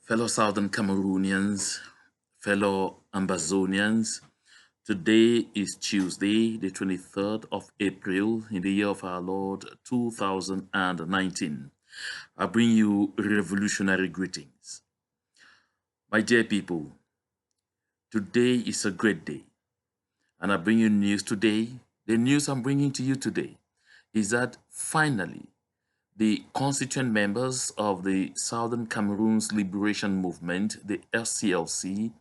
Fellow Southern Cameroonians, fellow Ambazonians, today is Tuesday, the 23rd of April in the year of our Lord 2019. I bring you revolutionary greetings. My dear people, today is a great day, and I bring you news today. The news I'm bringing to you today is that finally, the constituent members of the Southern Cameroons Liberation Movement, the SCLC,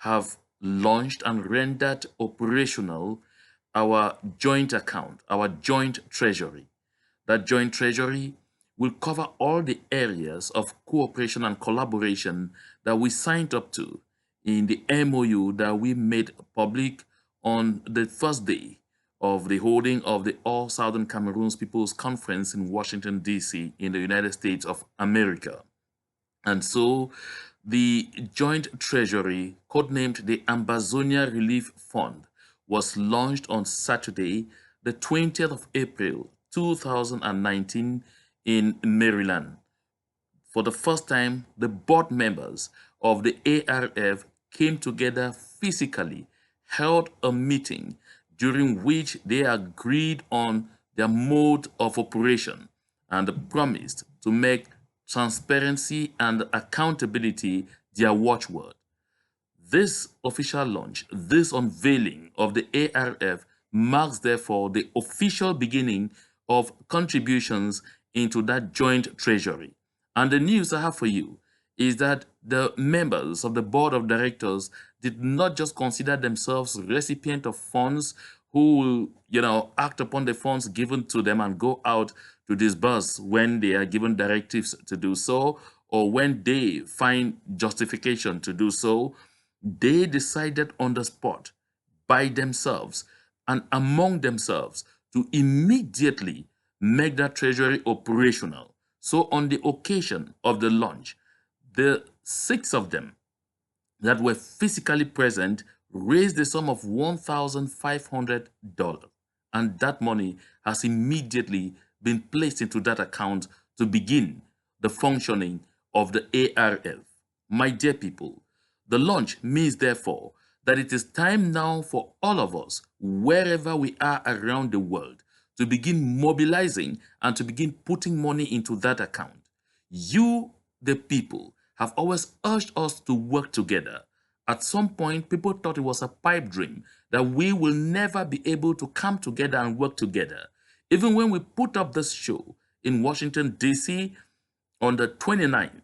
have launched and rendered operational our joint account, our joint treasury. That joint treasury will cover all the areas of cooperation and collaboration that we signed up to in the MOU that we made public on the first day of the holding of the All Southern Cameroons People's Conference in Washington, D.C. in the United States of America. And so the joint treasury, codenamed the Ambazonia Relief Fund, was launched on Saturday, the 20th of April, 2019 in Maryland. For the first time, the board members of the ARF came together physically, held a meeting during which they agreed on their mode of operation and promised to make transparency and accountability their watchword. This official launch, this unveiling of the ARF marks therefore the official beginning of contributions into that joint treasury. And the news I have for you is that the members of the board of directors did not just consider themselves recipient of funds who will, act upon the funds given to them and go out to disburse when they are given directives to do so, or when they find justification to do so. They decided on the spot, by themselves and among themselves, to immediately make that treasury operational. So on the occasion of the launch, the 6 of them that were physically present raised the sum of $1,500, and that money has immediately been placed into that account to begin the functioning of the ARF. My dear people, the launch means therefore that it is time now for all of us, wherever we are around the world, to begin mobilizing and to begin putting money into that account. You, the people, have always urged us to work together. At some point, people thought it was a pipe dream that we will never be able to come together and work together. Even when we put up this show in Washington, D.C. on the 29th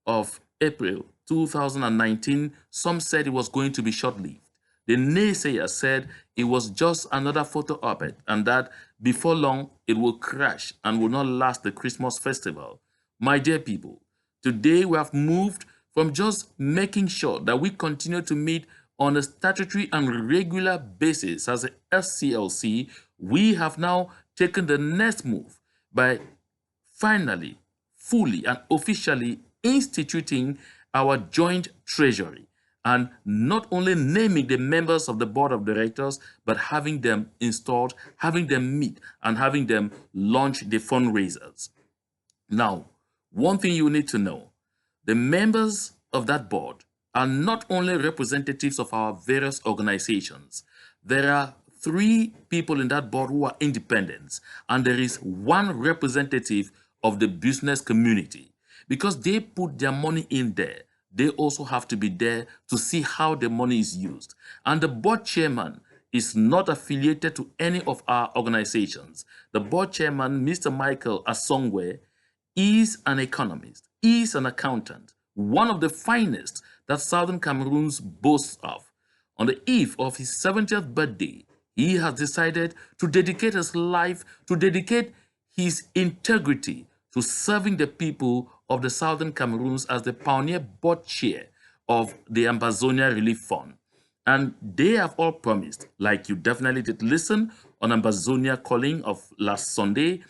of April 2019, some said it was going to be short-lived. The naysayers said it was just another photo op-ed and that before long it will crash and will not last the Christmas festival. My dear people, today we have moved from just making sure that we continue to meet on a statutory and regular basis as a SCLC. We have now taken the next move by finally, fully and officially instituting our joint treasury, and not only naming the members of the board of directors, but having them installed, having them meet, and having them launch the fundraisers. Now, one thing you need to know, the members of that board are not only representatives of our various organizations. There are 3 people in that board who are independents, and there is 1 representative of the business community. Because they put their money in there, they also have to be there to see how the money is used. And the board chairman is not affiliated to any of our organizations. The board chairman, Mr. Michael Asongwe, is an economist, is an accountant, one of the finest that Southern Cameroons boasts of. On the eve of his 70th birthday, he has decided to dedicate his life, to dedicate his integrity to serving the people of the Southern Cameroons as the pioneer board chair of the Ambazonia Relief Fund. And they have all promised, like you definitely did listen on Ambazonia Calling of last Sunday,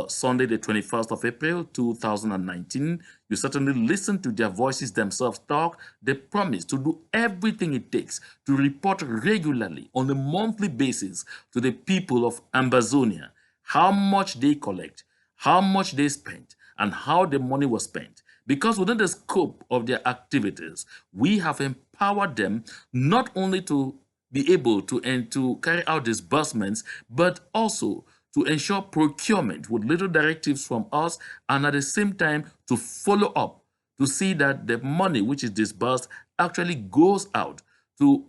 Sunday the 21st of April 2019. You certainly listened to their voices themselves talk. They promise to do everything it takes to report regularly on a monthly basis to the people of Ambazonia how much they collect, how much they spent, and how the money was spent. because within the scope of their activities, we have empowered them not only to be able to carry out disbursements, but also to ensure procurement with little directives from us, and at the same time to follow up to see that the money which is disbursed actually goes out to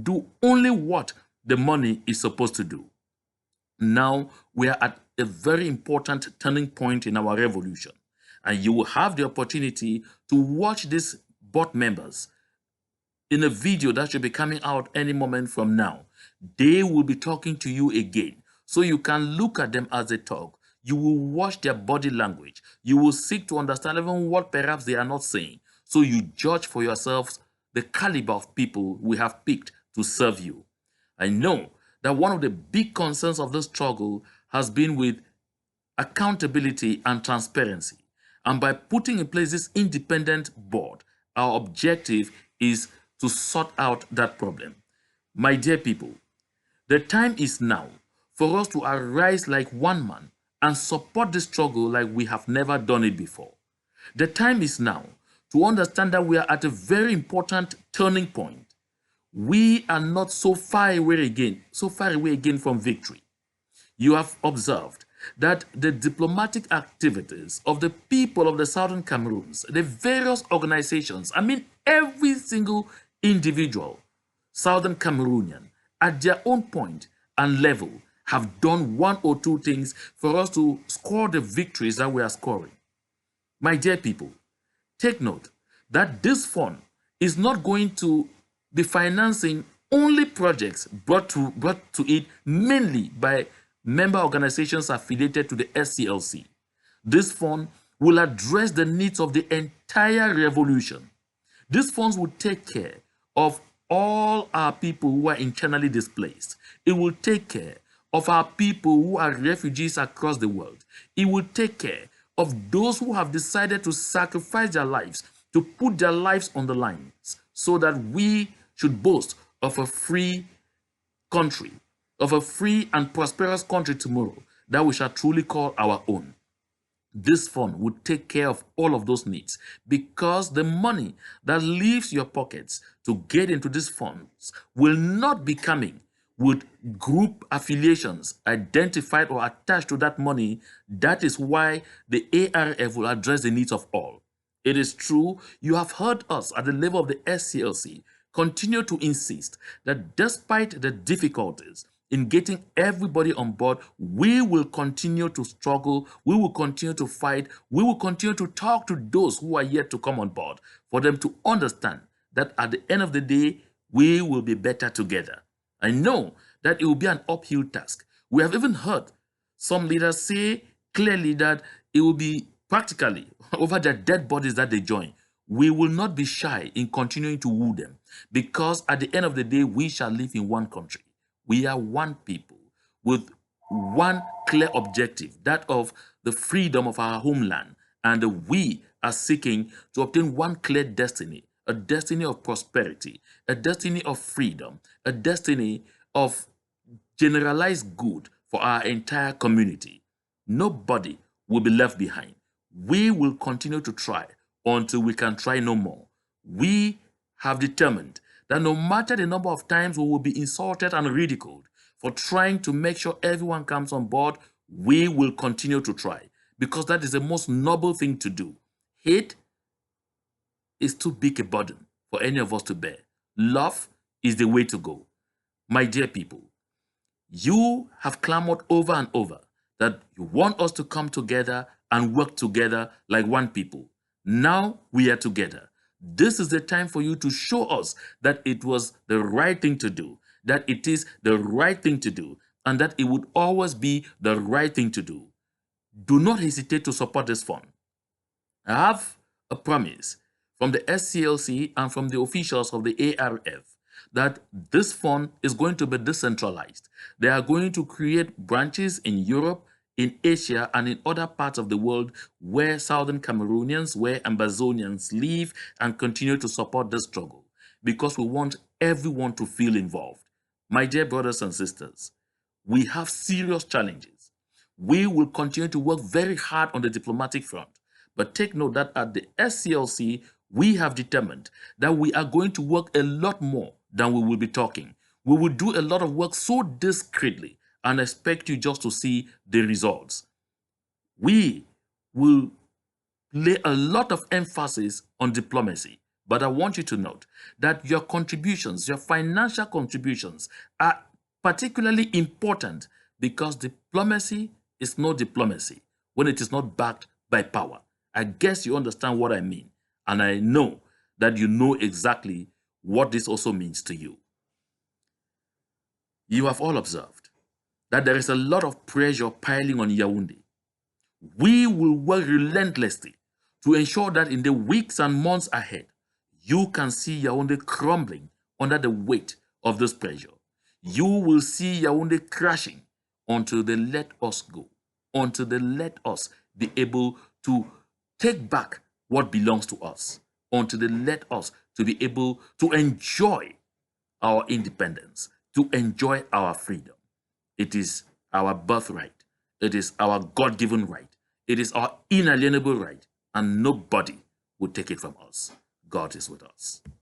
do only what the money is supposed to do. Now we are at a very important turning point in our revolution, and you will have the opportunity to watch these board members in a video that should be coming out any moment from now. They will be talking to you again, so you can look at them as they talk. You will watch their body language. You will seek to understand even what perhaps they are not saying, so you judge for yourselves the caliber of people we have picked to serve you. I know that one of the big concerns of this struggle has been with accountability and transparency. And by putting in place this independent board, our objective is to sort out that problem. My dear people, the time is now for us to arise like one man and support the struggle like we have never done it before. The time is now to understand that we are at a very important turning point. We are not so far away again from victory. You have observed that the diplomatic activities of the people of the Southern Cameroons, the various organizations, I mean every single individual Southern Cameroonian at their own point and level have done one or two things for us to score the victories that we are scoring. My dear people, take note that this fund is not going to be financing only projects brought to it mainly by member organizations affiliated to the SCLC. This fund will address the needs of the entire revolution. These funds will take care of all our people who are internally displaced. It will take care of our people who are refugees across the world. It will take care of those who have decided to sacrifice their lives, to put their lives on the lines, so that we should boast of a free country, of a free and prosperous country tomorrow that we shall truly call our own. This fund would take care of all of those needs, because the money that leaves your pockets to get into these funds will not be coming with group affiliations identified or attached to that money. That is why the ARF will address the needs of all. It is true, you have heard us at the level of the SCLC continue to insist that despite the difficulties in getting everybody on board, we will continue to struggle, we will continue to fight, we will continue to talk to those who are yet to come on board for them to understand that at the end of the day, we will be better together. I know that it will be an uphill task. We have even heard some leaders say clearly that it will be practically over their dead bodies that they join. We will not be shy in continuing to woo them, because at the end of the day, we shall live in one country. We are one people with one clear objective, that of the freedom of our homeland. And we are seeking to obtain one clear destiny, a destiny of prosperity, a destiny of freedom, a destiny of generalized good for our entire community. Nobody will be left behind. We will continue to try until we can try no more. We have determined that no matter the number of times we will be insulted and ridiculed for trying to make sure everyone comes on board, we will continue to try, because that is the most noble thing to do. Hate is too big a burden for any of us to bear. Love is the way to go. My dear people, you have clamored over and over that you want us to come together and work together like one people. Now we are together. This is the time for you to show us that it was the right thing to do, that it is the right thing to do, and that it would always be the right thing to do. Do not hesitate to support this fund. I have a promise from the SCLC and from the officials of the ARF that this fund is going to be decentralized. They are going to create branches in Europe, in Asia, and in other parts of the world where Southern Cameroonians, where Ambazonians live, and continue to support the struggle, because we want everyone to feel involved. My dear brothers and sisters, we have serious challenges. We will continue to work very hard on the diplomatic front, But take note that at the SCLC, we have determined that we are going to work a lot more than we will be talking. We will do a lot of work so discreetly and expect you just to see the results. We will lay a lot of emphasis on diplomacy, but I want you to note that your contributions, your financial contributions, are particularly important because diplomacy is no diplomacy when it is not backed by power. I guess you understand what I mean, and I know that you know exactly what this also means to you. You have all observed that there is a lot of pressure piling on Yaoundé. We will work relentlessly to ensure that in the weeks and months ahead, you can see Yaoundé crumbling under the weight of this pressure. You will see Yaoundé crashing until they let us go, until they let us be able to take back what belongs to us, until they let us to be able to enjoy our independence, to enjoy our freedom. It is our birthright. It is our God-given right. It is our inalienable right, and nobody will take it from us. God is with us.